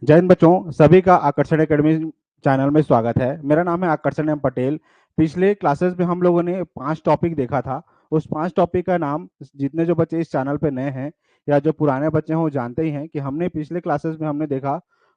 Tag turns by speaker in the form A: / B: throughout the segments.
A: जय हिंद बच्चों, सभी का आकर्षण एकेडमी चैनल में स्वागत है। मेरा नाम है आकर्षण एम पटेल। पिछले क्लासेस में हम लोगों ने 5 टॉपिक देखा था। उस 5 टॉपिक का नाम जितने जो बच्चे इस चैनल पे नए हैं या जो पुराने बच्चे हैं वो जानते ही हैं कि हमने पिछले क्लासेस में हमने देखा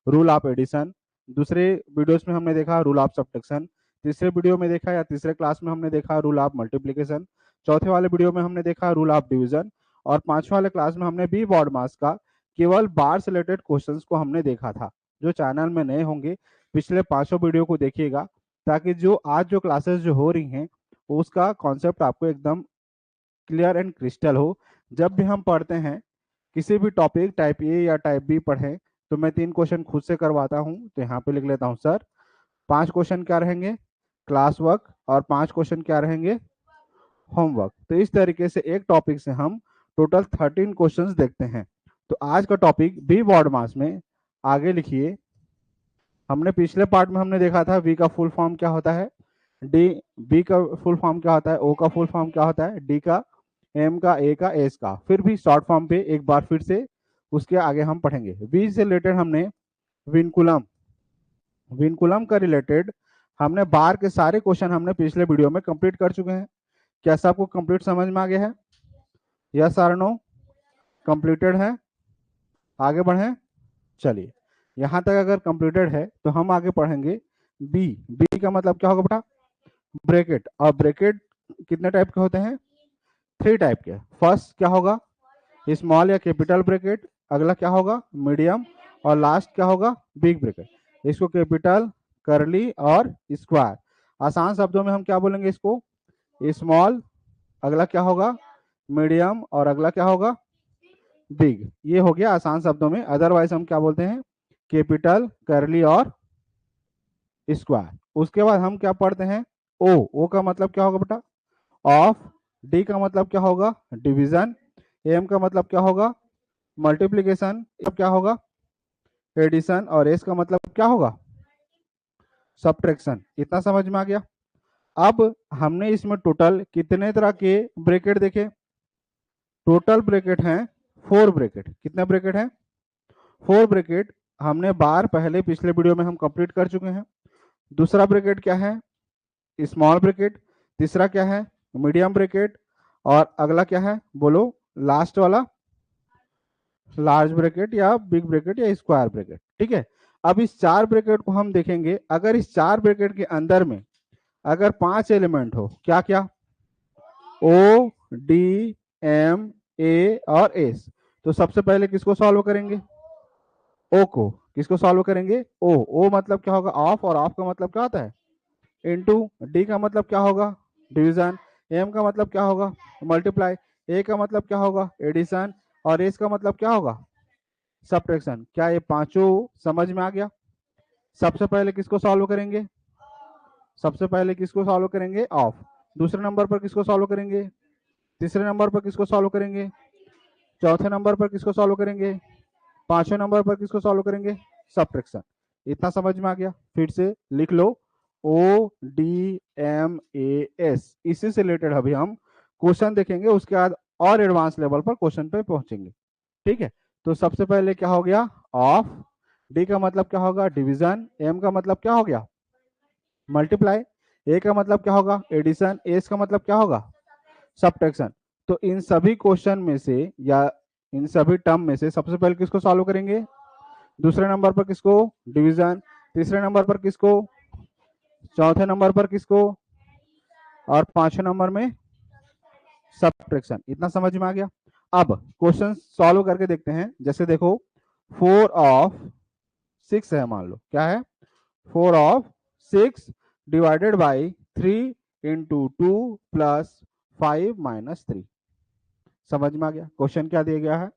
A: रूल ऑफ एडिशन, दूसरे वीडियोस में हमने देखा रूल ऑफ सब्ट्रैक्शन, तीसरे वीडियो में देखा या तीसरे क्लास में हमने देखा रूल ऑफ मल्टीप्लिकेशन, चौथे वाले वीडियो में हमने देखा रूल ऑफ डिवीजन और 5वें वाले क्लास में हमने बी बॉड मास का केवल बार से रिलेटेड क्वेश्चंस को हमने देखा था। जो चैनल में नए होंगे पिछले 500 वीडियो को देखिएगा ताकि जो आज जो क्लासेस जो हो रही हैं उसका कॉन्सेप्ट आपको एकदम क्लियर एंड क्रिस्टल हो। जब भी हम पढ़ते हैं किसी भी टॉपिक टाइप ए या टाइप बी पढ़ें तो मैं 3 क्वेश्चन खुद से करवाता हूं। तो यहाँ पे लिख लेता हूं सर, 5 क्वेश्चन क्या रहेंगे क्लास वर्क और 5 क्वेश्चन क्या रहेंगे होमवर्क। तो इस तरीके से एक टॉपिक से हम टोटल 13 क्वेश्चंस देखते हैं। तो आज का टॉपिक बी बॉड मास में आगे लिखिए। हमने पिछले पार्ट में हमने देखा था वी का फुल फॉर्म क्या होता है, डी बी का फुल फॉर्म क्या होता है, ओ का फुल फॉर्म क्या होता है, डी का, एम का, ए का, एस का। फिर भी शॉर्ट फॉर्म पे एक बार फिर से उसके आगे हम पढ़ेंगे। वी से रिलेटेड हमने विनकुलम विनकुलम का रिलेटेड हमने बार के सारे क्वेश्चन हमने पिछले वीडियो में कंप्लीट कर चुके हैं। क्या सबको कंप्लीट समझ में आ गया है? यस और नो? कंप्लीटेड है? आगे बढ़ें। चलिए, यहाँ तक अगर कंप्लीटेड है तो हम आगे पढ़ेंगे बी। बी का मतलब क्या होगा बेटा? ब्रैकेट। और ब्रैकेट कितने टाइप के होते हैं? 3 टाइप के। फर्स्ट क्या होगा? स्मॉल या कैपिटल ब्रैकेट। अगला क्या होगा? मीडियम। और लास्ट क्या होगा? Big bracket. इसको कैपिटल, करली और स्क्वायर। आसान शब्दों में हम क्या बोलेंगे इसको? स्मॉल, अगला क्या होगा? मीडियम और अगला क्या होगा? बिग। ये हो गया आसान शब्दों में। अदरवाइज हम क्या बोलते हैं? कैपिटल, करली और स्क्वायर। उसके बाद हम क्या पढ़ते हैं? ओ। ओ का मतलब क्या होगा बेटा? ऑफ। डी का मतलब क्या होगा? डिवीजन। एम का मतलब क्या होगा? मल्टीप्लीकेशन। अब क्या होगा? एडिशन। और एस का मतलब क्या होगा? सब्ट्रैक्शन। इतना समझ में आ गया? अब हमने इसमें टोटल कितने तरह के ब्रैकेट देखे? टोटल ब्रैकेट हैं 4 ब्रैकेट। कितने ब्रैकेट हैं? 4 ब्रैकेट। हमने बार पहले पिछले वीडियो में हम कंप्लीट कर चुके हैं। दूसरा ब्रैकेट क्या है? Small bracket. तीसरा क्या है? Medium bracket. और अगला क्या है बोलो? लास्ट वाला लार्ज ब्रैकेट या बिग ब्रैकेट या स्क्वायर ब्रैकेट। ठीक है। अब इस 4 ब्रैकेट को हम देखेंगे। अगर इस 4 ब्रैकेट के अंदर में अगर 5 एलिमेंट हो, क्या क्या? ओ, डी, एम, ए और एस, तो सबसे पहले किसको सॉल्व करेंगे? ओ को। किसको सॉल्व करेंगे? ओ। ओ मतलब क्या होगा? ऑफ। और ऑफ का मतलब क्या होता है? इनटू। डी का मतलब क्या होगा? डिवीजन। एम का मतलब क्या होगा? मल्टीप्लाई। ए का मतलब क्या होगा? एडिशन। और एस का मतलब क्या होगा? सब्ट्रैक्शन। क्या ये पांचों समझ में आ गया? सबसे पहले किसको सॉल्व करेंगे? सबसे पहले किसको सॉल्व करेंगे? ऑफ। दूसरे नंबर पर किसको सॉल्व करेंगे? तीसरे नंबर पर किसको सॉल्व करेंगे? चौथे नंबर पर किसको सॉल्व करेंगे? पांचवें नंबर पर किसको सॉल्व करेंगे? सब्ट्रैक्शन। इतना समझ में आ गया? फिर से लिख लो, O D M A S. इसी से रिलेटेड अभी हम क्वेश्चन देखेंगे, उसके बाद और एडवांस लेवल पर क्वेश्चन पे पहुंचेंगे। ठीक है। तो सबसे पहले क्या हो गया? ऑफ। डी का मतलब क्या होगा? डिवीजन। एम का मतलब क्या हो गया? मल्टीप्लाई। ए का मतलब क्या होगा? एडिशन। एस का मतलब क्या होगा? सब्ट्रैक्शन। तो इन सभी क्वेश्चन में से या इन सभी टर्म में से सबसे पहले किसको सॉल्व करेंगे? दूसरे नंबर पर किसको? डिवीजन। तीसरे नंबर पर किसको? चौथे नंबर पर किसको? और पांचवें नंबर में सब्ट्रैक्शन। इतना समझ में आ गया? अब क्वेश्चन सॉल्व करके देखते हैं। जैसे देखो, 4 ऑफ 6 है, मान लो क्या है? 4 of 6 divided by 3 into 2 plus 5 minus 3। समझ में आ गया? क्वेश्चन क्या दिया गया है?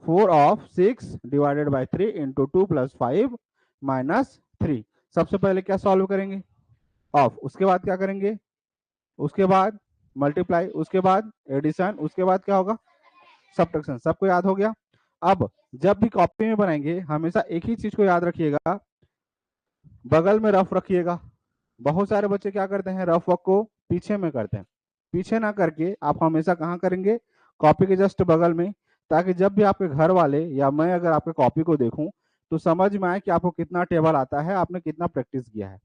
A: 4 of 6 divided by 3 into 2 plus 5 minus 3। सबसे पहले क्या सॉल्व करेंगे? ऑफ। उसके बाद क्या करेंगे? उसके बाद मल्टीप्लाई। उसके बाद एडिशन। उसके बाद क्या होगा? सब्ट्रैक्शन। सबको याद हो गया? अब जब भी कॉपी में बनाएंगे हमेशा एक ही चीज को याद रखिएगा, बगल में रफ रखिएगा। बहुत सारे बच्चे क्या करते हैं? रफ वर्क को पीछे में करते हैं। पीछे ना करके आप हमेशा कहाँ करेंगे? कॉपी के जस्ट बगल में, ताकि जब भी आपके घर वाले या मैं अगर आपके कॉपी को देखूं तो समझ में आए कि आपको कितना टेबल आता है, आपने कितना प्रैक्टिस किया है।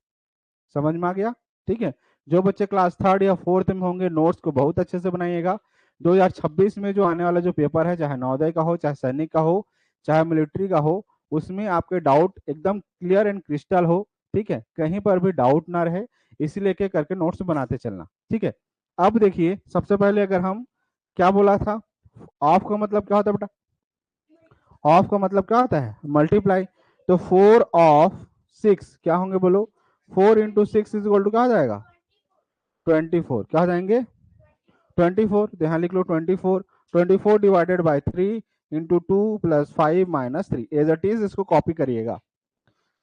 A: समझ में आ गया? ठीक है। जो बच्चे क्लास थर्ड या फोर्थ में होंगे, नोट्स को बहुत अच्छे से बनाइएगा। 2026 में जो आने वाला जो पेपर है, चाहे नवोदय का हो, चाहे सैनिक का हो, चाहे मिलिट्री का हो, उसमें आपके डाउट एकदम क्लियर एंड क्रिस्टल हो। ठीक है, कहीं पर भी डाउट ना रहे, इसीलिए के करके नोट्स बनाते चलना। ठीक है। अब देखिए, सबसे पहले अगर हम क्या बोला था, ऑफ का मतलब क्या होता है बेटा? ऑफ का मतलब क्या होता है? मल्टीप्लाई। तो 4 ऑफ 6 क्या होंगे बोलो? 4 इंटू 6 इज इक्वल टू क्या हो जाएगा? 24। क्या हो जाएंगे? 24। तो यहाँ लिख लो 24। 24 divided by 3 into 2 plus 5 minus 3। As it is इसको कॉपी करिएगा।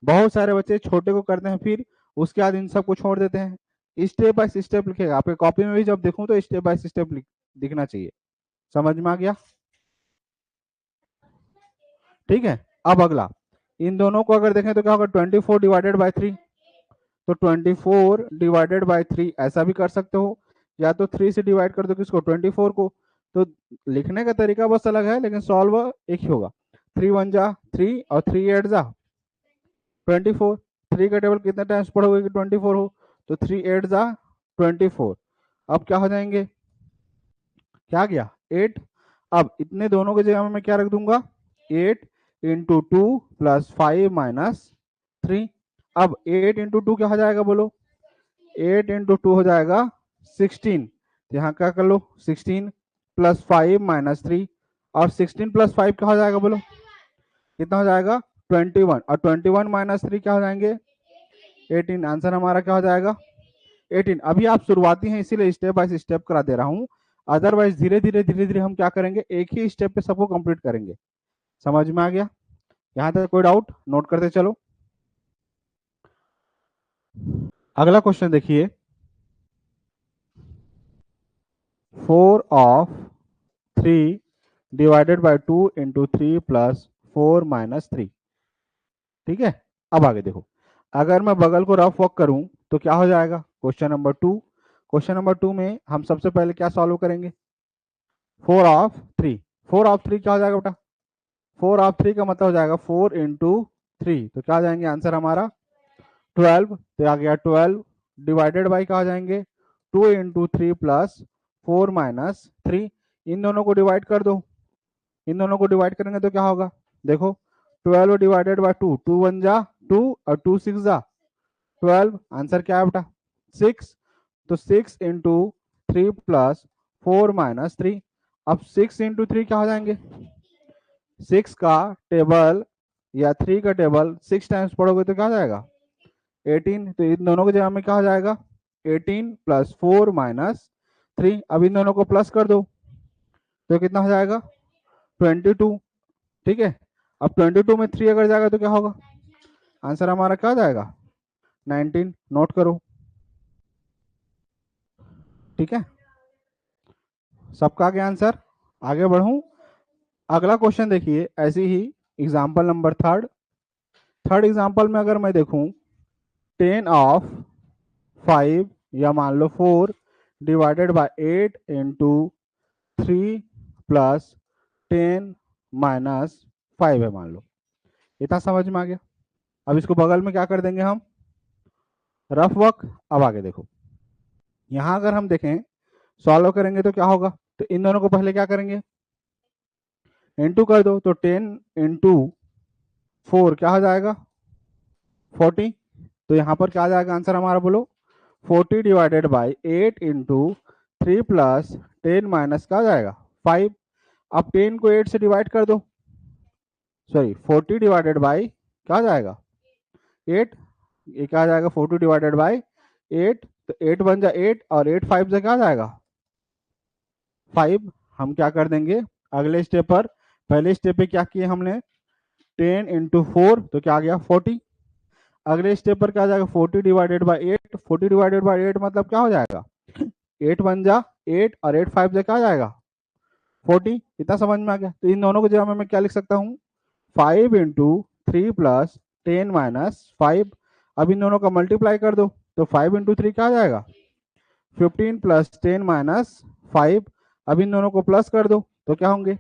A: बहुत सारे बच्चे छोटे को करते हैं, फिर उसके बाद इन सबको छोड़ देते हैं। स्टेप बाय स्टेप लिखेगा। आपके कॉपी में भी जब देखूं तो स्टेप बाय स्टेप दिखना चाहिए। समझ में आ गया? ठीक है। अब अगला, इन दोनों को अगर देखें तो क्या होगा? 24 डिवाइडेड बाई 3। तो 24 डिवाइडेड बाई 3 ऐसा भी कर सकते हो, या तो 3 से डिवाइड कर दो किसको? 24 को। तो लिखने का तरीका बस अलग है, लेकिन सॉल्व एक ही होगा। 3 1 जा 3 और 3 8 जा 24। 3 का टेबल कितने टाइम्स पढ़ोगे कि 24 हो? तो 3 8 जा 24। अब क्या हो जाएंगे? क्या गया? 8। अब इतने दोनों की जगह में मैं क्या रख दूंगा? 8 इंटू 2 प्लस 5 माइनस 3। अब 8 इंटू 2 क्या हो जाएगा बोलो? 8 इंटू 2 हो जाएगा 16। तो यहाँ क्या कर लो? 16 प्लस 5 माइनस 3। और 16 प्लस 5 क्या हो जाएगा बोलो? कितना हो जाएगा? 21। और 21 माइनस 3 क्या हो जाएंगे? 18। आंसर हमारा क्या हो जाएगा? 18। अभी आप शुरुआती हैं, इसीलिए स्टेप बाय स्टेप करा दे रहा हूँ। अदरवाइज धीरे धीरे हम क्या करेंगे? एक ही स्टेप पे सबको कंप्लीट करेंगे। समझ में आ गया? यहाँ तक कोई डाउट? नोट करते चलो। अगला क्वेश्चन देखिए, 4 of 3 divided by 2 into 3 plus 4 minus 3। ठीक है। अब आगे देखो, अगर मैं बगल को रफ वर्क करूं तो क्या हो जाएगा? Question number 2। क्वेश्चन नंबर 2 में हम सबसे पहले क्या सॉल्व करेंगे? 4 ऑफ 3। 4 ऑफ 3 क्या हो जाएगा बेटा? 4 ऑफ 3 का मतलब हो जाएगा 4 इंटू 3। तो क्या आ जाएंगे आंसर हमारा? 12। तो आ गया 12 डिवाइडेड बाई क्या हो जाएंगे? 2 इंटू 3 प्लस 4 माइनस 3। इन दोनों को डिवाइड कर दो। इन दोनों को डिवाइड करेंगे तो क्या होगा? देखो, 12 डिवाइडेड बाई 2, 2 1 जा 2 और 2 6 जा 12। आंसर क्या है बेटा? 6। तो 6 इंटू 3 प्लस 4 माइनस 3। अब 6 इंटू 3 क्या हो जाएंगे? 6 का टेबल या 3 का टेबल 6 टाइम्स पढ़ोगे तो क्या हो जाएगा? 18। तो इन दोनों की जगह में क्या हो जाएगा? 18 प्लस 4 माइनस 3। अब इन दोनों को प्लस कर दो तो कितना हो जाएगा? 22। ठीक है। अब 22 में 3 अगर जाएगा तो क्या होगा? आंसर हमारा क्या जाएगा? 19। नोट करो। ठीक है, सबका आ गया आंसर? आगे बढ़ूं? अगला क्वेश्चन देखिए, ऐसी ही example number third. Third example में अगर मैं देखूं, 10 ऑफ 5 या मान लो 4 divided by 8 into 3 plus 10 minus 5 है मान लो। इतना समझ में आ गया? अब इसको बगल में क्या कर देंगे हम? Rough work. अब आगे देखो, यहाँ अगर हम देखें सॉल्व करेंगे तो क्या होगा? तो इन दोनों को पहले क्या करेंगे? इंटू कर दो। तो 10 इंटू 4 क्या हो जाएगा? 40। तो यहाँ पर क्या आ जाएगा आंसर हमारा बोलो? 40 divided by 8 into 3 plus 10 minus क्या आ जाएगा? 5। अब 10 को 8 से डिवाइड कर दो। सॉरी, 40 डिवाइडेड बाई क्या आ जाएगा? 8। ये क्या आ जाएगा? 40 डिवाइडेड बाई 8। तो 8 बन जा 8 और 8 5 से क्या आ जाएगा? 5। हम क्या कर देंगे अगले स्टेप पर? पहले स्टेप पे क्या किए हमने? 10 इंटू 4 तो क्या आ गया? 40। अगले स्टेप पर क्या आ जाएगा? 40 डिवाइडेड बाई 8। 40 डिवाइडेड बाई 8 मतलब क्या हो जाएगा? 8 बन जा 8 और 8 5 से क्या आ जाएगा? 40। इतना समझ में आ गया? तो इन दोनों को जगह में मैं क्या लिख सकता हूँ? 5 इंटू 3 प्लस 10 माइनस 5। अब इन दोनों का मल्टीप्लाई कर दो। तो 5 इंटू 3 क्या आ जाएगा? 15 प्लस 10 माइनस 5। अब इन दोनों को प्लस कर दो तो क्या होंगे?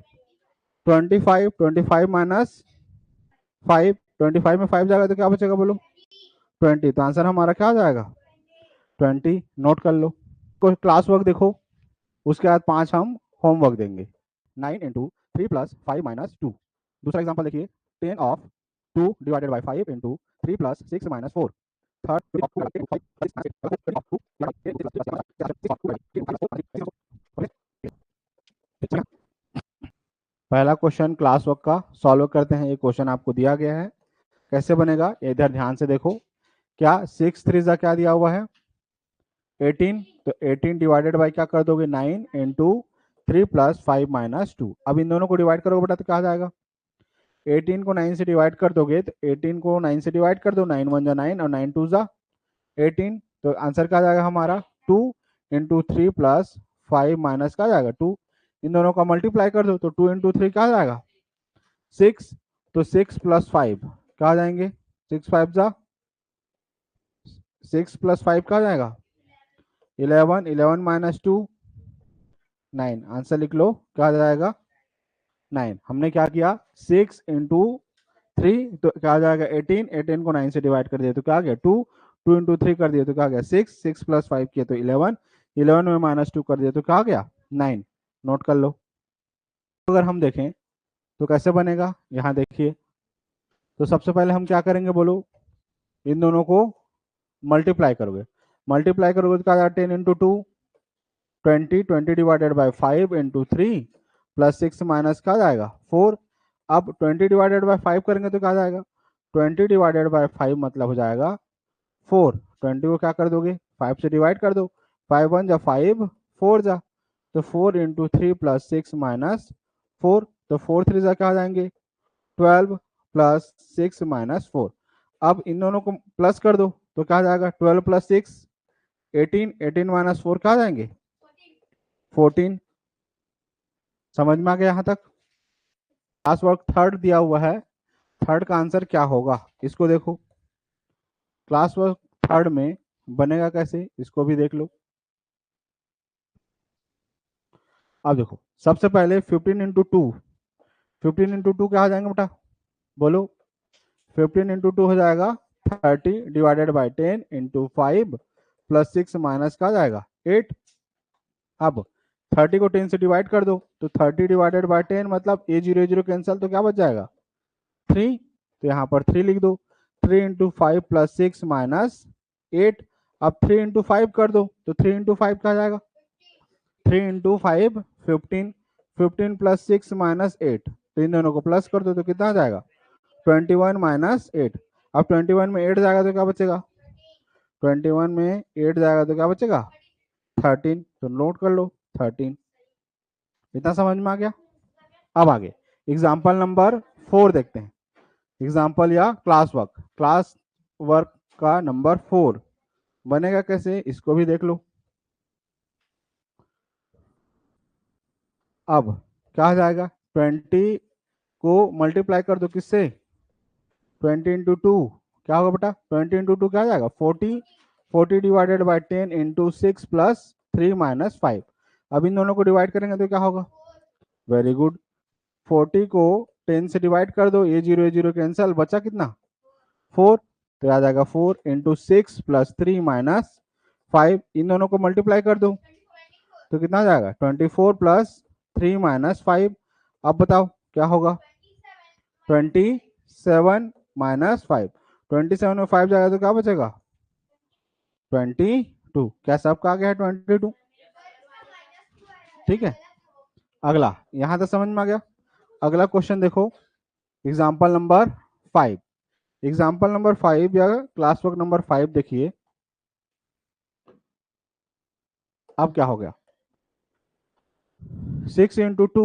A: 25। 25 माइनस 5। 25 में 5 जाएगा तो क्या बचेगा बोलो 20। तो आंसर हमारा क्या आ जाएगा 20। नोट कर लो। कोई क्लास वर्क देखो, उसके बाद 5 हम होमवर्क देंगे। 9 इंटू 3 प्लस 5 माइनस 2। दूसरा एग्जाम्पल देखिए 10 of 2 divided by 5 into 3 plus 6 minus 4। Third पहला क्वेश्चन क्लास वर्क का सॉल्व करते हैं। ये क्वेश्चन आपको दिया गया है, कैसे बनेगा ये इधर ध्यान से देखो। क्या 6 3 जा क्या दिया हुआ है 18, तो 18 डिवाइडेड बाई क्या कर दोगे 9 इंटू 3 प्लस 5 माइनस 2। अब इन दोनों को डिवाइड करोगे बेटा तो क्या आ जाएगा 18 को 9 से डिवाइड कर दोगे तो 18 को 9 से डिवाइड कर दो, 9 1 जा 9 और 9 2 जा 18। तो आंसर क्या आ जाएगा हमारा 2 इंटू 3 प्लस 5 माइनस क्या आ जाएगा 2। इन दोनों का मल्टीप्लाई कर दो तो 2 इंटू 3 क्या आ जाएगा 6। तो 6 प्लस 5 क्या आ जाएंगे 6 5 जा 6 प्लस 5 क्या आ जाएगा 11, 11 माइनस 2 9। आंसर लिख लो क्या आ जाएगा 9। हमने क्या किया 6 इंटू 3 तो क्या आ जाएगा 18, 18 को 9 से डिवाइड कर दिया तो क्या आ गया 2, 2 इंटू 3 कर दिया तो क्या आ गया 6, 6 प्लस 5 किया तो 11, 11 में माइनस 2 कर दिया तो क्या आ गया 9। नोट कर लो। अगर हम देखें तो कैसे बनेगा यहाँ देखिए। तो सबसे पहले हम क्या करेंगे बोलो, इन दोनों को मल्टीप्लाई करोगे, मल्टीप्लाई करोगे तो क्या आ जाएगा 10 into 2 20, 20 divided by 5 into 3 plus 6 minus क्या जाएगा 4। अब 20 डिवाइडेड बाई 5 करेंगे तो क्या जाएगा 20 डिवाइडेड बाई 5 मतलब हो जाएगा 4। 20 को क्या कर दोगे 5 से डिवाइड कर दो, 5 1 जा 5 4 जा, तो 4 इंटू 3 प्लस 6 माइनस 4। तो 4 3 जा क्या आ जाएंगे 12 प्लस 6 माइनस 4। अब इन दोनों को प्लस कर दो तो क्या आ जाएगा 12 प्लस 6 18, 18 माइनस 4 क्या आ जाएंगे 14। समझ में आ गया यहाँ तक। क्लास वर्क थर्ड दिया हुआ है, थर्ड का आंसर क्या होगा इसको देखो। क्लास वर्क थर्ड में बनेगा कैसे इसको भी देख लो। अब देखो सबसे पहले 15 इंटू 2, 15 इंटू 2 क्या हो जाएंगे बेटा बोलो 15 इंटू 2 हो जाएगा 30 divided by 10 into 5 plus 6 minus का जाएगा 8। अब 30 को 10 से डिवाइड कर दो तो 30 डिवाइडेड बाई 10 मतलब ए जीरो कैंसिल तो क्या बच जाएगा 3। तो यहाँ पर 3 लिख दो। 3 इंटू 5 प्लस 6 माइनस 8। अब 3 इंटू 5 कर दो तो 3 इंटू 5 क्या जाएगा 3 इंटू 5 15, 15 प्लस 6 माइनस 8। तो इन दोनों को प्लस कर दो तो कितना आ जाएगा 21 माइनस 8। अब 21 में 8 जाएगा तो क्या बचेगा 21 में 8 जाएगा तो क्या बचेगा 13। तो नोट कर लो 13। इतना समझ में आ गया। अब आगे एग्जाम्पल नंबर 4 देखते हैं। एग्जाम्पल या क्लास वर्क का नंबर 4 बनेगा कैसे इसको भी देख लो। अब क्या हो जाएगा 20 को मल्टीप्लाई कर दो किससे 20 इंटू 2 क्या होगा बेटा 20 इंटू 2 क्या आ जाएगा 40, 40 divided by 10 into 6 plus 3 minus 5। अब इन दोनों को डिवाइड करेंगे तो क्या होगा वेरी गुड 40 को 10 से डिवाइड कर दो ए जीरो कैंसिल बचा कितना 4। तो आ जाएगा 4 इंटू 6 प्लस 3 माइनस 5। इन दोनों को मल्टीप्लाई कर दो तो कितना आ जाएगा 24 प्लस 3 माइनस 5। अब बताओ क्या होगा 27 माइनस 5। 27 में 5 जाएगा तो क्या बचेगा 22। क्या सबका आ गया है 22। ठीक है। अगला यहां तक समझ में आ गया। अगला क्वेश्चन देखो एग्जाम्पल नंबर 5। एग्जाम्पल नंबर 5 या क्लास वर्क नंबर 5 देखिए। अब क्या हो गया 6 इंटू 2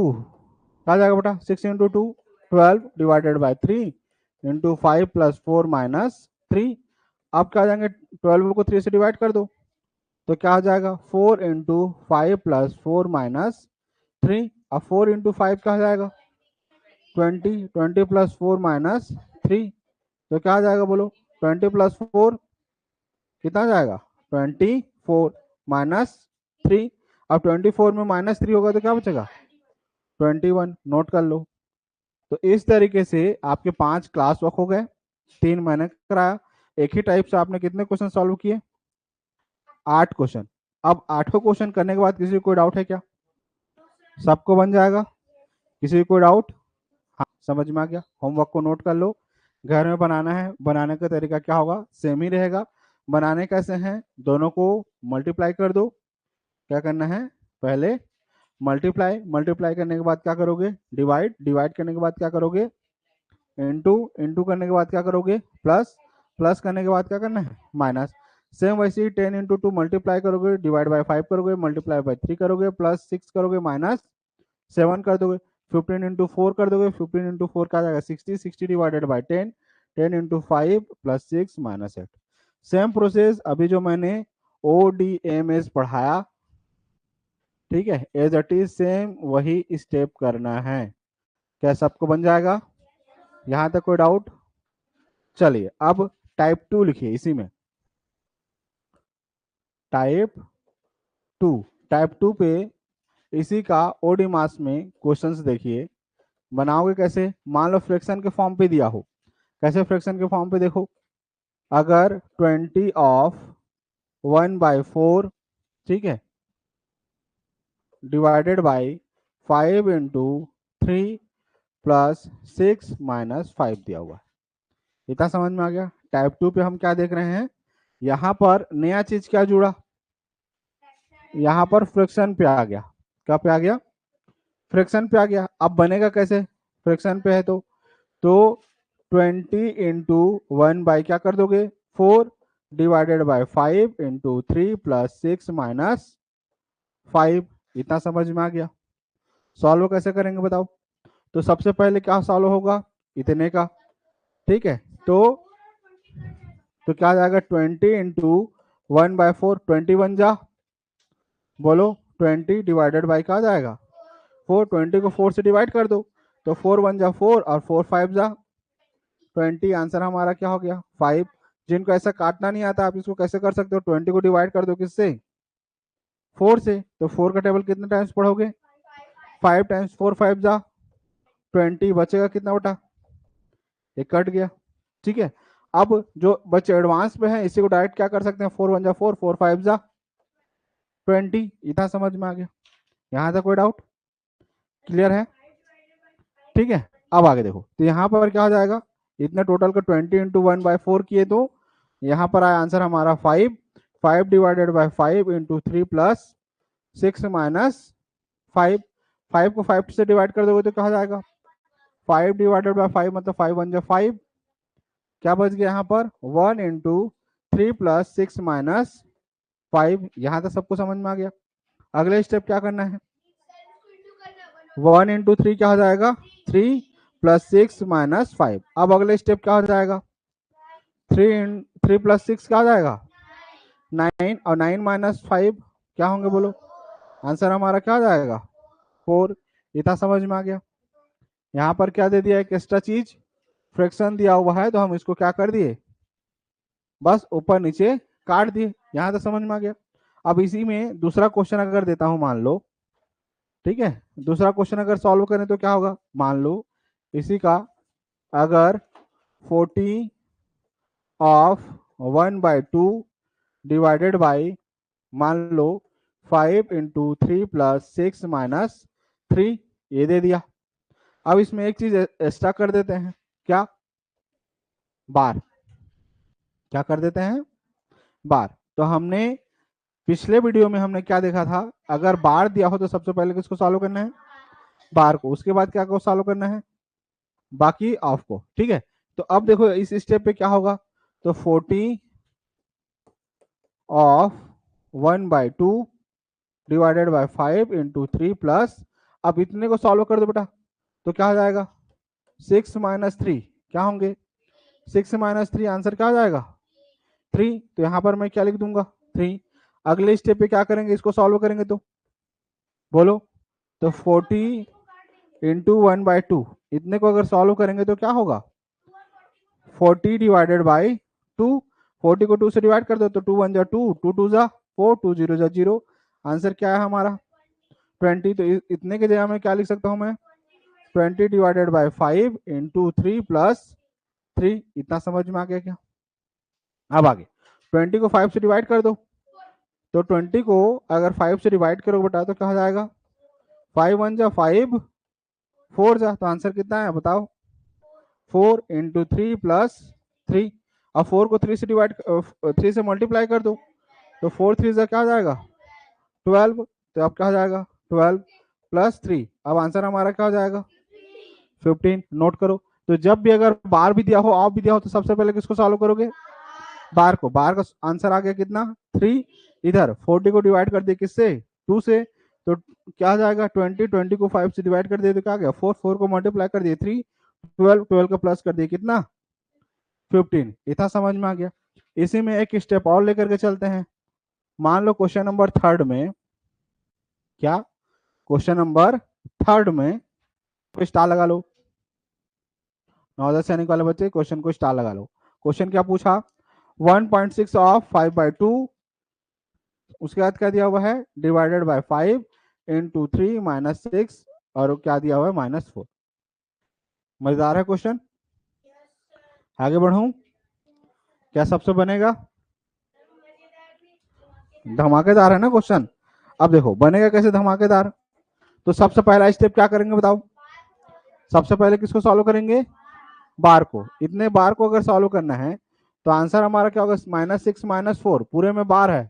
A: क्या जाएगा बेटा 6 into 2 12 divided by 3 into 5 plus 4 minus 3। अब क्या जाएंगे 12 को 3 से डिवाइड कर दो तो क्या आ जाएगा 4 इंटू 5 प्लस 4 माइनस 3। अब 4 इंटू 5 क्या आ जाएगा 20, 20 प्लस 4 माइनस 3। तो क्या आ जाएगा बोलो 20 प्लस 4 कितना आ जाएगा 24 माइनस 3। अब 24 में माइनस 3 होगा तो क्या बचेगा 21। नोट कर लो। तो इस तरीके से आपके 5 क्लास वर्क हो गए। 3 मैंने कराया। एक ही टाइप से आपने कितने क्वेश्चन सॉल्व किए? 8 क्वेश्चन। अब 8 क्वेश्चन करने के बाद किसी को कोई डाउट है क्या? सबको बन जाएगा? किसी को कोई डाउट? हाँ, समझ में आ गया। होमवर्क को नोट कर लो, घर में बनाना है। बनाने का तरीका क्या होगा? सेम ही रहेगा। बनाने कैसे हैं? दोनों को मल्टीप्लाई कर दो। क्या करना है? पहले मल्टीप्लाई, मल्टीप्लाई करने के बाद क्या करोगे? डिवाइड, डिवाइड करने के बाद क्या करोगे? इंटू, इंटू करने के बाद क्या करोगे? प्लस, प्लस करने के बाद क्या करना है? माइनस। सेम वैसे ही 10 इंटू 2 मल्टीप्लाई करोगे, डिवाइड बाय 5 करोगे, मल्टीप्लाई बाय 3 करोगे, प्लस 6 करोगे, माइनस 7 कर दोगे। 15 इंटू 4 कर दोगे, 15 इंटू 4 क्या आ जाएगा? 60, 60 divided by 10, 10 into 5 plus 6 minus 8। Same process अभी जो मैंने ODMS पढ़ाया, ठीक है, एज इट इज सेम वही स्टेप करना है। क्या सबको बन जाएगा? यहां तक कोई डाउट? चलिए अब टाइप 2 लिखिए इसी में। टाइप 2, टाइप 2 पे इसी का ओडी मास में क्वेश्चंस देखिए। बनाओगे कैसे? मान लो फ्रैक्शन के फॉर्म पे दिया हो। कैसे फ्रैक्शन के फॉर्म पे? देखो, अगर 20 ऑफ 1/4, ठीक है, divided by 5 into 3 plus 6 minus 5 दिया हुआ है। इतना समझ में आ गया? टाइप 2 पे हम क्या देख रहे हैं? यहाँ पर नया चीज क्या जुड़ा? यहाँ पर फ्रैक्शन पे आ गया। क्या पे आ गया? फ्रैक्शन पे आ गया। अब बनेगा कैसे? फ्रैक्शन पे है तो 20 इंटू 1 बाई क्या कर दोगे? 4 divided bye 5 into 3 plus 6 minus 5। इतना समझ में आ गया? सॉल्व कैसे करेंगे बताओ? तो सबसे पहले क्या सॉल्व होगा? इतने का, ठीक है, तो क्या आ जाएगा? 20 इंटू 1/4, 20 बन जा, बोलो 20 डिवाइडेड बाई क्या आ जाएगा? 4। 20 को 4 से डिवाइड कर दो, तो 4 1 जा 4 और 4 5 जा 20। आंसर हमारा क्या हो गया? 5। जिनको ऐसा काटना नहीं आता, आप इसको कैसे कर सकते हो? 20 को डिवाइड कर दो किससे? 4 से। तो 4 का टेबल कितने टाइम्स पढ़ोगे? 5 टाइम्स 4 5 जा 20। बचेगा कितना बेटा? ये कट गया, ठीक है। अब जो बच्चे एडवांस में है इसी को डायरेक्ट क्या कर सकते हैं? 4 1 जा 4, 4 5 जा 20। इतना समझ में आ गया? यहाँ तक कोई डाउट? क्लियर है? ठीक है। अब आगे देखो, तो यहाँ पर क्या हो जाएगा? इतने टोटल का 20 इंटू 1/4 किए तो यहाँ पर आया आंसर हमारा 5। 5 divided by 5 into 3 plus 6 minus 5। 5 को 5 से डिवाइड कर दोगे तो क्या हो जाएगा? 5 डिवाइडेड बाय 5 मतलब 5 1 जा 5। क्या बच गया यहाँ पर? 1 इंटू 3 प्लस 6 माइनस 5। यहाँ तक सबको समझ में आ गया? अगले स्टेप क्या करना है? 1 इंटू 3 क्या हो जाएगा? 3 प्लस 6 माइनस 5। अब अगले स्टेप क्या हो जाएगा? 3 प्लस 6 क्या हो जाएगा? 9, और 9 माइनस 5 क्या होंगे बोलो? आंसर हमारा क्या हो जाएगा? 4। इतना समझ में आ गया? यहाँ पर क्या दे दिया? एक एक्स्ट्रा चीज, फ्रैक्शन दिया हुआ है, तो हम इसको क्या कर दिए? बस ऊपर नीचे काट दिए। यहाँ तक समझ में आ गया? अब इसी में दूसरा क्वेश्चन अगर देता हूं, मान लो, ठीक है, दूसरा क्वेश्चन अगर सॉल्व करें तो क्या होगा? मान लो इसी का अगर 40 ऑफ 1/2 डिवाइडेड बाई, मान लो 5 इंटू 3 प्लस 6 माइनस 3, ये दे दिया। अब इसमें एक चीज एक्स्ट्रा कर देते हैं। क्या? बार। क्या कर देते हैं? बार। तो हमने पिछले वीडियो में हमने क्या देखा था? अगर बार दिया हो तो सबसे पहले किसको सॉल्व करना है? बार को। उसके बाद क्या को सॉल्व करना है? बाकी ऑफ को, ठीक है। तो अब देखो इस स्टेप पे क्या होगा? तो 40 of 1/2 divided by 5 into 3 plus, अब इतने को सॉल्व कर दो बेटा, तो क्या हो जाएगा? 6 माइनस 3 क्या होंगे? 6 माइनस 3 आंसर क्या हो जाएगा? 3। तो यहाँ पर मैं क्या लिख दूंगा? 3। अगले स्टेप पे क्या करेंगे? इसको सॉल्व करेंगे तो बोलो, तो 40 इंटू 1/2, इतने को अगर सॉल्व करेंगे तो क्या होगा? 40 डिवाइडेड बाई 2। 40 को 2 से डिवाइड कर दो तो 2 1 जा 2, 2 2 जा 4, 2 0 जा 0। आंसर क्या है हमारा? 20। तो इतने के जगह में क्या लिख सकता हूं मैं? 20 डिवाइडेड बाई 5 इंटू 3 प्लस 3। इतना समझ में आ गया क्या? अब आगे 20 को 5 से डिवाइड कर दो, तो 20 को अगर 5 से डिवाइड करोगे बेटा तो क्या हो जाएगा? 5 1 जा 5, 4 जा, तो आंसर कितना है बताओ? 4 इंटू 3 प्लस 3। अब 4 को 3 से डिवाइड 3 से मल्टीप्लाई कर दो, तो 4 3 से क्या हो जाएगा? 12। तो अब क्या हो जाएगा? 12 प्लस 3। अब आंसर हमारा क्या हो जाएगा? 15। नोट करो। तो जब भी अगर बार भी दिया हो ऑफ भी दिया हो तो सबसे पहले किसको सॉल्व करोगे? बार को। बार का आंसर आ गया कितना? 3। इधर 40 को डिवाइड कर दिए किससे? 2 से, तो क्या आ जाएगा? 20। 20 को 5 से डिवाइड कर दिए तो क्या आ गया? 4। 4 को मल्टीप्लाई कर दिए 3। 12। 12 का प्लस कर दिए कितना? 15। इतना समझ में आ गया। इसी में एक स्टेप और लेकर के चलते हैं। मान लो क्वेश्चन नंबर थर्ड में, क्या क्वेश्चन नंबर थर्ड में स्टार लगा लो। 9 10 सैनिक वाले बच्चे क्वेश्चन को स्टार लगा लो। क्वेश्चन क्या पूछा? 1.6 ऑफ 5/2, उसके बाद क्या दिया हुआ है? डिवाइडेड बाय 5 इंटू 3 माइनस 6, और क्या दिया हुआ है? -4। मजेदार है क्वेश्चन। आगे बढ़ूं? क्या सबसे बनेगा? धमाकेदार है ना क्वेश्चन। अब देखो बनेगा कैसे धमाकेदार। तो सबसे पहला स्टेप क्या करेंगे बताओ? सबसे पहले किसको सॉल्व करेंगे? बार को। इतने बार को अगर सॉल्व करना है तो आंसर हमारा क्या होगा? -6 -4, पूरे में बार है,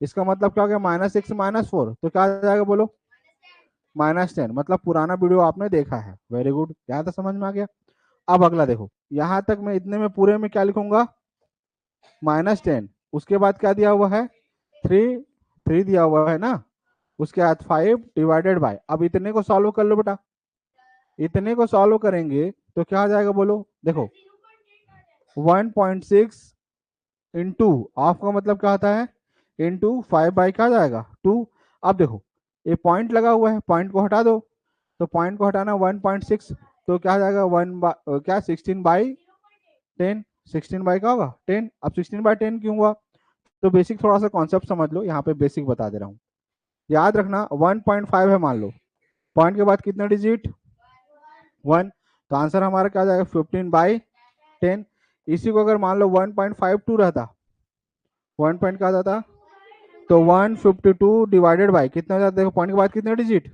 A: इसका मतलब क्या हो गया? -6 -4, तो क्या आ जाएगा बोलो? -10। मतलब पुराना वीडियो आपने देखा है। वेरी गुड, यहाँ तक समझ में आ गया। अब अगला देखो, यहाँ तक मैं इतने में पूरे में क्या लिखूंगा? -10। उसके बाद क्या दिया हुआ है? 3। 3 दिया हुआ है ना। उसके बाद 5 डिवाइडेड बाय, अब इतने को सॉल्व कर लो बेटा। इतने को सॉल्व करेंगे तो क्या आ जाएगा बोलो? देखो 1.6 इंटू ऑफ का मतलब क्या होता है? इंटू 5 बाई क्या जाएगा? 2। अब देखो ये पॉइंट लगा हुआ है, पॉइंट को हटा दो, तो पॉइंट को हटाना 1.6, तो क्या आ जाएगा? 16/10। 16 बाई का होगा 10। अब 16/10 क्यों हुआ? तो बेसिक थोड़ा सा कॉन्सेप्ट समझ लो, यहाँ पे बेसिक बता दे रहा हूँ। याद रखना 1.5 है मान लो, पॉइंट के बाद कितने डिजिट? 1। तो आंसर हमारा क्या आ जाएगा? 15/10। इसी को अगर मान लो 1.52 रहता, 1 पॉइंट का जाता, तो 152 डिवाइडेड बाय कितना हो जाता? देखो पॉइंट के बाद कितने डिजिट?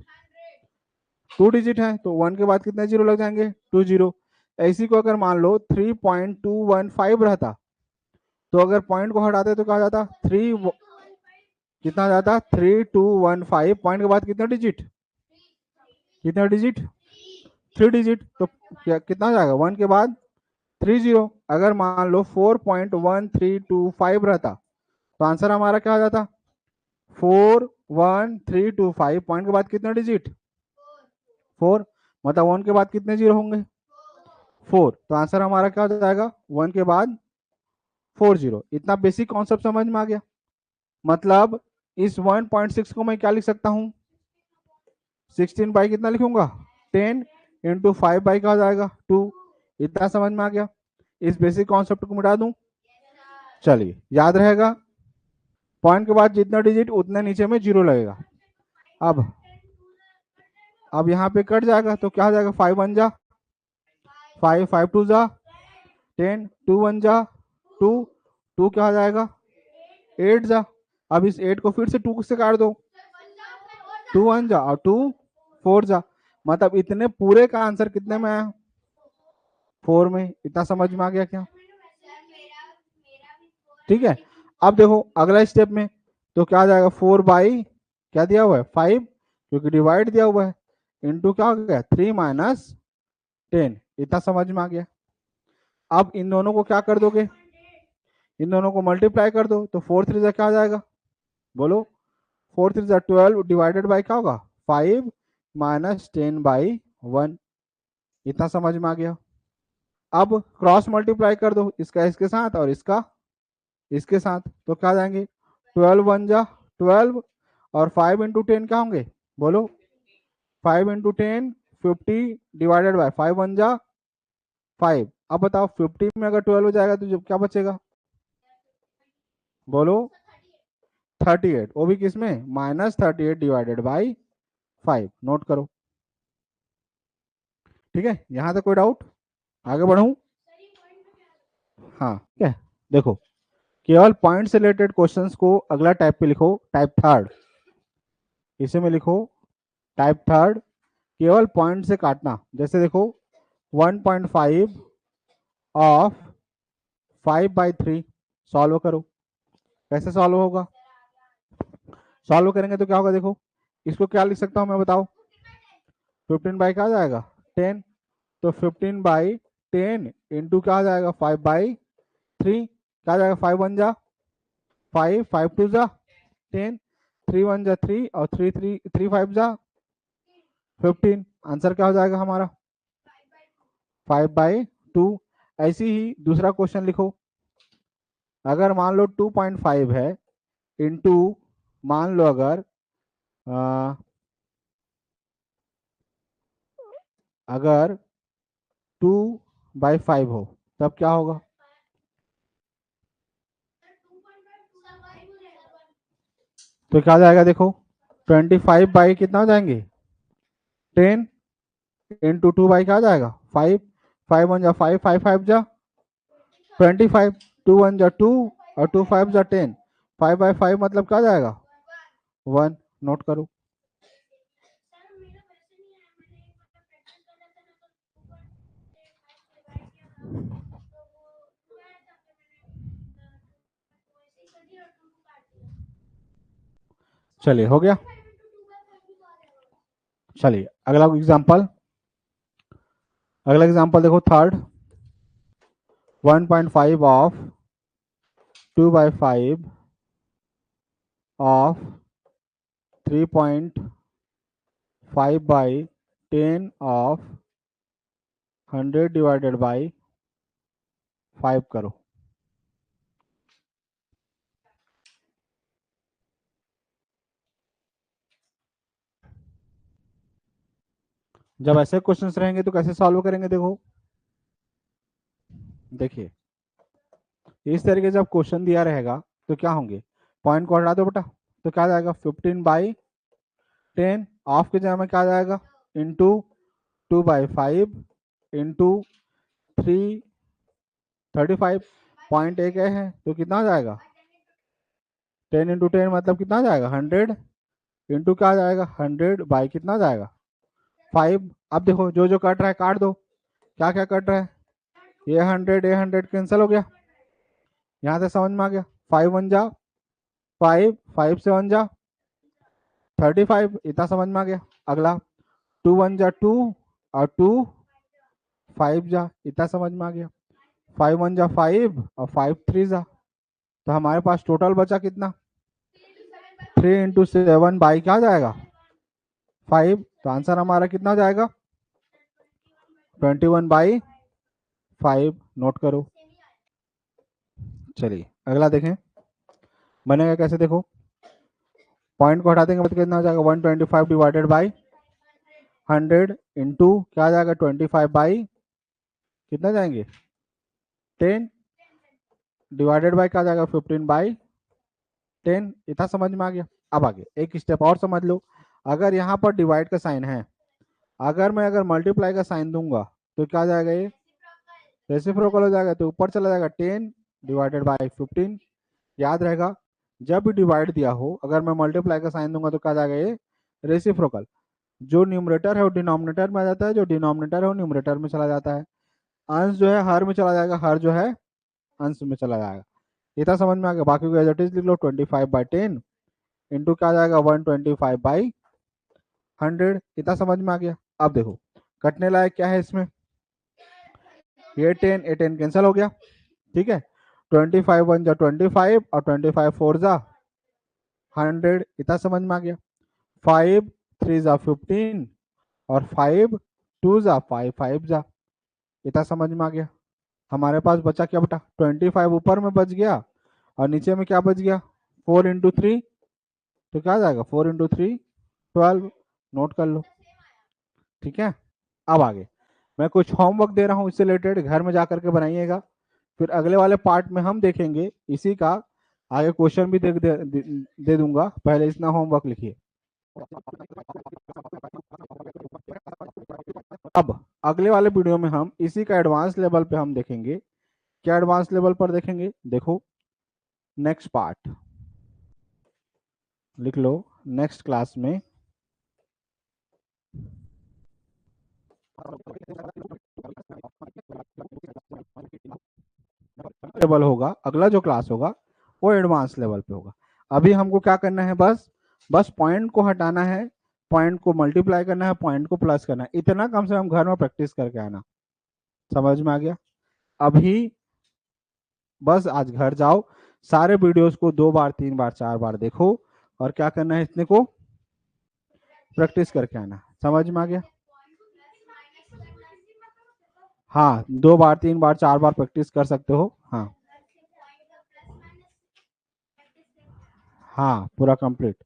A: 2 डिजिट है, तो 1 के बाद कितने जीरो लग जाएंगे? 2 जीरो। इसी को अगर मान लो 3.215 रहता, तो अगर पॉइंट को हटाते तो क्या जाता? 3 कितना जाता? 3215। पॉइंट के बाद कितने डिजिट? कितने डिजिट? 3 डिजिट। तो क्या कितना जाएगा? 1 के बाद 30। अगर मान लो 4.1325 रहता, तो आंसर हमारा क्या आ जाता? 41325। पॉइंट के बाद कितने डिजिट? 4। मतलब 1 के बाद कितने जीरो होंगे? 4। तो आंसर हमारा क्या हो जाएगा? 1 के बाद 40। इतना बेसिक कॉन्सेप्ट समझ में आ गया। मतलब इस 1.6 को मैं क्या लिख सकता हूँ? 16 बाई कितना लिखूंगा? 10 इंटू 5 बाई का हो जाएगा 2। इतना समझ में आ गया। इस बेसिक कॉन्सेप्ट को मिटा दूं, चलिए याद रहेगा। पॉइंट के बाद जितना डिजिट उतने नीचे में जीरो लगेगा। अब यहाँ पे कट जाएगा, तो क्या हो जाएगा? 5 1 जा 5, 5 2 जा 10, 2 1 जा 2, 2 क्या हो जाएगा? 8 जा। अब इस 8 को फिर से 2 से काट दो, 2 1 जा और 2 4 जा। मतलब इतने पूरे का आंसर कितने में आया? 4 में। इतना समझ में आ गया क्या? ठीक है। अब देखो अगला स्टेप में, तो क्या आ जाएगा? 4 बाई क्या दिया हुआ है? 5, क्योंकि डिवाइड दिया हुआ है, इंटू क्या हो गया? 3 माइनस 10। इतना समझ में आ गया। अब इन दोनों को क्या कर दोगे? इन दोनों को मल्टीप्लाई कर दो, तो 4 3 क्या आ जाएगा बोलो? 4 3 12 डिवाइडेड बाई क्या होगा? 5 माइनस 10/1। इतना समझ में आ गया। अब क्रॉस मल्टीप्लाई कर दो, इसका इसके साथ और इसका इसके साथ, तो क्या जाएंगे? 12 1 जा 12, और 5 इंटू 10 क्या होंगे बोलो? 5 इंटू 10 50 डिवाइडेड बाय 5 1 जा 5। अब बताओ 50 में अगर 12 हो जाएगा तो जब क्या बचेगा बोलो? 38। वो भी किसमें? -38 डिवाइडेड बाई 5। नोट करो। ठीक है, यहां तक कोई डाउट? आगे बढ़ूं? हाँ ठीक है, देखो केवल पॉइंट से रिलेटेड क्वेश्चंस को अगला टाइप पे लिखो, टाइप थर्ड, इसे में लिखो टाइप थर्ड, केवल पॉइंट से काटना। जैसे देखो 1.5 ऑफ 5/3 सॉल्व करो। कैसे सॉल्व होगा? सॉल्व करेंगे तो क्या होगा, देखो इसको क्या लिख सकता हूँ मैं, बताओ। 15/क्या आ जाएगा 10, तो 15/10 इंटू क्या आ जाएगा 5/3, क्या आ जाएगा 5 1 जा 5, 5 2 जा 10, 3 1 जा 3 और 3 5 जा आंसर क्या हो जाएगा हमारा 5/2। ऐसे ही दूसरा क्वेश्चन लिखो, अगर मान लो 2.5 है इंटू, मान लो अ, अगर 2/5 हो तब क्या होगा? तो क्या आ जाएगा देखो 25 कितना हो जाएंगे 10 इंटू 2 क्या आ जाएगा 5, 5 1 जा 5, 5 5 जा 25, 2 1 जा 2 और 2 5 जा 10, 5/5 मतलब क्या आ जाएगा 1, नोट करो। चलिए हो गया। चलिए अगला एग्जांपल देखो third, 1.5 of 2/5 of 3.5/10 of 100 divided by 5 करो। जब ऐसे क्वेश्चंस रहेंगे तो कैसे सॉल्व करेंगे, देखो देखिए इस तरीके से जब क्वेश्चन दिया रहेगा तो क्या होंगे, पॉइंट को हटा दो बेटा, तो क्या आ जाएगा 15/10 ऑफ की जगह में क्या आ जाएगा इंटू 2/5 इंटू 335, पॉइंट एक है तो कितना आ जाएगा 10 इंटू 10 मतलब कितना आ जाएगा 100 इंटू क्या आ जाएगा 100 बाई कितना आ जाएगा 5। अब देखो जो जो कट रहा है काट दो, क्या क्या कट रहा है, ये 100 कैंसिल हो गया, यहाँ से समझ में आ गया 5 1 जा 5, 5 से 1 जा 35, इतना समझ में आ गया। अगला 2 1 जा 2 और 2 5 जा, इतना समझ में आ गया। 5 1 जा 5 और 5 3 जा, तो हमारे पास टोटल बचा कितना 3 इंटू 7 बाई क्या आ जाएगा 5, तो आंसर हमारा कितना हो जाएगा 21/5, नोट करो। चलिए अगला देखें बनेगा कैसे, देखो पॉइंट को हटा देंगे मतलब कितना हो जाएगा 125 डिवाइडेड बाई 100 इंटू क्या आ जाएगा 25 बाई कितना जाएंगे 10 डिवाइडेड बाई क्या आ जाएगा 15/10, इतना समझ में आ गया। अब आगे एक स्टेप और समझ लो, अगर यहाँ पर डिवाइड का साइन है, अगर मल्टीप्लाई का साइन दूंगा तो क्या आ जाएगा, ये रेसिप्रोकल हो जाएगा, तो ऊपर चला जाएगा 10 डिवाइडेड बाई 15। याद रहेगा जब भी डिवाइड दिया हो अगर मैं मल्टीप्लाई का साइन दूंगा तो क्या आ जाएगा, ये रेसिप्रोकल। जो न्यूमरेटर है वो डिनोमिनेटर में आ जाता है, जो डिनोमिनेटर है वो न्यूमरेटर में चला जाता है। अंश जो है हर में चला जाएगा, हर जो है अंश में चला जाएगा। इतना समझ में आ गया, बाकी को एज इट इज लिख लो 25/10 इंटू क्या आ जाएगा 125/100, इतना समझ में आ गया। अब देखो कटने लायक क्या है इसमें, ये 10 ये 10 कैंसिल हो गया, ठीक है 25 1 जा 25 और 25 4 जा 100, इतना समझ में आ गया। 5 3 जा 15 और 5 2 जा 5 इतना समझ में आ गया। हमारे पास बचा क्या बेटा 25 ऊपर में बच गया और नीचे में क्या बच गया 4 इंटू 3, तो क्या आ जाएगा 4 इंटू 3 12, नोट कर लो, ठीक है। अब आगे मैं कुछ होमवर्क दे रहा हूँ इससे रिलेटेड, घर में जा करके बनाइएगा, फिर अगले वाले पार्ट में हम देखेंगे इसी का आगे क्वेश्चन भी दे दूंगा, पहले इतना होमवर्क लिखिए। अब अगले वाले वीडियो में हम इसी का एडवांस लेवल पे हम देखेंगे क्या एडवांस लेवल पर देखेंगे? देखो नेक्स्ट पार्ट लिख लो, नेक्स्ट क्लास में लेवल होगा, अगला जो क्लास होगा वो एडवांस लेवल पे होगा। अभी हमको क्या करना है, बस पॉइंट को हटाना है, पॉइंट को मल्टीप्लाई करना है, पॉइंट को प्लस करना है, इतना कम से कम घर में प्रैक्टिस करके आना। समझ में आ गया? अभी बस आज घर जाओ, सारे वीडियोस को 2 बार 3 बार 4 बार देखो और क्या करना है, इतने को प्रैक्टिस करके आना। समझ में आ गया? हाँ, 2 बार 3 बार 4 बार प्रैक्टिस कर सकते हो। हाँ हाँ, पूरा कंप्लीट।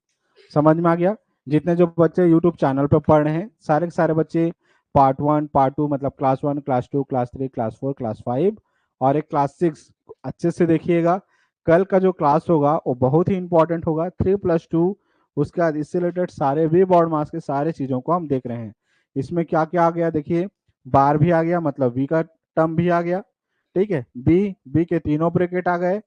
A: समझ में आ गया? जितने जो बच्चे यूट्यूब चैनल पे पढ़ रहे हैं, सारे के सारे बच्चे पार्ट 1 पार्ट 2 मतलब class 1 class 2 class 3 class 4 class 5 और एक क्लास 6 अच्छे से देखिएगा। कल का जो क्लास होगा वो बहुत ही इंपॉर्टेंट होगा, 3+2। उसके बाद इससे रिलेटेड सारे भी बोर्ड मार्क्स के सारे चीजों को हम देख रहे हैं। इसमें क्या क्या आ गया देखिए, बार भी आ गया, मतलब वी का टर्म भी आ गया, ठीक है, बी के तीनों ब्रैकेट आ गए,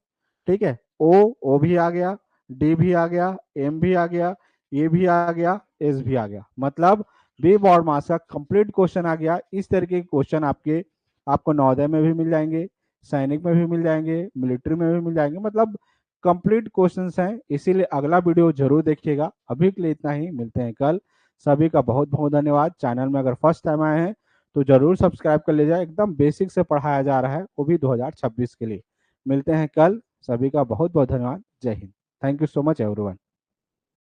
A: ठीक है, ओ भी आ गया, डी भी आ गया, एम भी आ गया, ये भी आ गया, एस भी आ गया, मतलब बी बोर्ड मास का कंप्लीट क्वेश्चन आ गया। इस तरीके के क्वेश्चन आपको नवोदय में भी मिल जाएंगे, सैनिक में भी मिल जाएंगे, मिलिट्री में भी मिल जाएंगे, मतलब कंप्लीट क्वेश्चंस हैं। इसीलिए अगला वीडियो जरूर देखिएगा। अभी के लिए इतना ही, मिलते हैं कल। सभी का बहुत बहुत धन्यवाद। चैनल में अगर फर्स्ट टाइम आए हैं तो जरूर सब्सक्राइब कर लीजिए, एकदम बेसिक से पढ़ाया जा रहा है, वो भी 2026 के लिए। मिलते हैं कल। सभी का बहुत बहुत धन्यवाद। जय Hind. Thank you so much everyone.